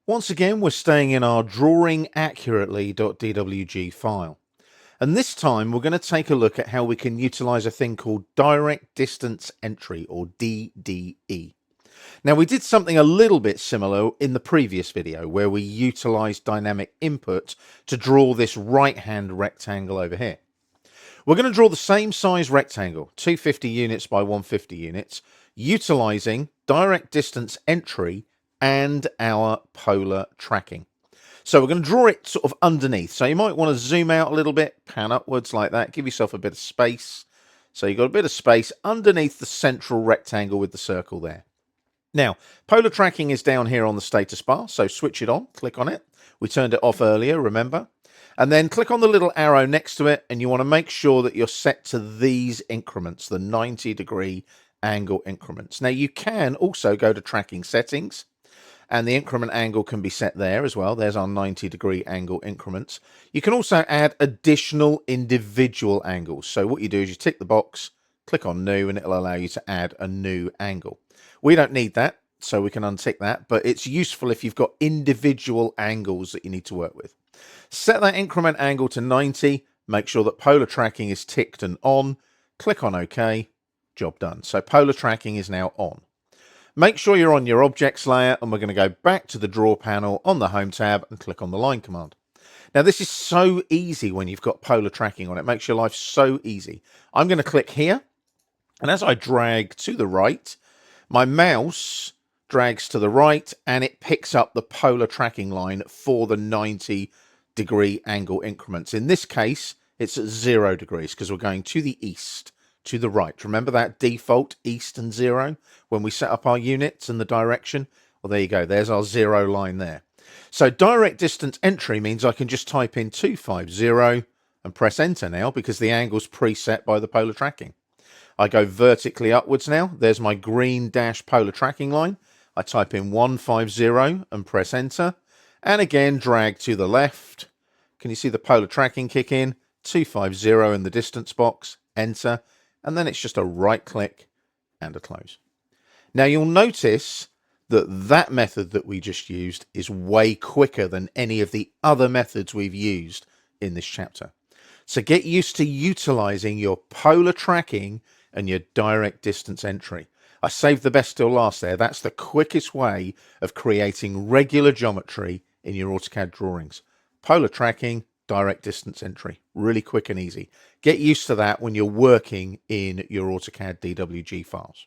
Once again, we're staying in our drawingaccurately.dwg file. And this time we're going to take a look at how we can utilize a thing called Direct Distance Entry, or DDE. Now, we did something a little bit similar in the previous video where we utilized dynamic input to draw this right-hand rectangle over here. We're going to draw the same size rectangle, 250 units by 150 units, utilizing Direct Distance Entry and our polar tracking. So we're going to draw it sort of underneath. So you might want to zoom out a little bit, pan upwards like that, give yourself a bit of space. So you've got a bit of space underneath the central rectangle with the circle there. Now, polar tracking is down here on the status bar, so switch it on, click on it. We turned it off earlier, remember? And then click on the little arrow next to it, and you want to make sure that you're set to these increments, the 90-degree angle increments. Now, you can also go to tracking settings, and the increment angle can be set there as well. There's our 90-degree angle increments. You can also add additional individual angles. So what you do is you tick the box, click on new, and it'll allow you to add a new angle. We don't need that, so we can untick that, but it's useful if you've got individual angles that you need to work with. Set that increment angle to 90, make sure that polar tracking is ticked and on, click on OK, job done. So polar tracking is now on. Make sure you're on your objects layer, and we're going to go back to the draw panel on the home tab and click on the line command. Now, this is so easy when you've got polar tracking on. It makes your life so easy. I'm going to click here, and as I drag to the right, my mouse drags to the right and it picks up the polar tracking line for the 90-degree angle increments. In this case, it's at 0 degrees because we're going to the east, to the right. Remember that default east and 0 when we set up our units and the direction? Well, there you go. There's our 0 line there. So direct distance entry means I can just type in 250 and press enter now because the angle's preset by the polar tracking. I go vertically upwards now. There's my green dash polar tracking line. I type in 150 and press enter. And again, drag to the left. Can you see the polar tracking kick in? 250 in the distance box, enter. And then it's just a right click and a close. Now you'll notice that that method that we just used is way quicker than any of the other methods we've used in this chapter. So get used to utilizing your polar tracking and your direct distance entry. I saved the best till last there. That's the quickest way of creating regular geometry in your AutoCAD drawings. Polar tracking, direct distance entry. Really quick and easy. Get used to that when you're working in your AutoCAD DWG files.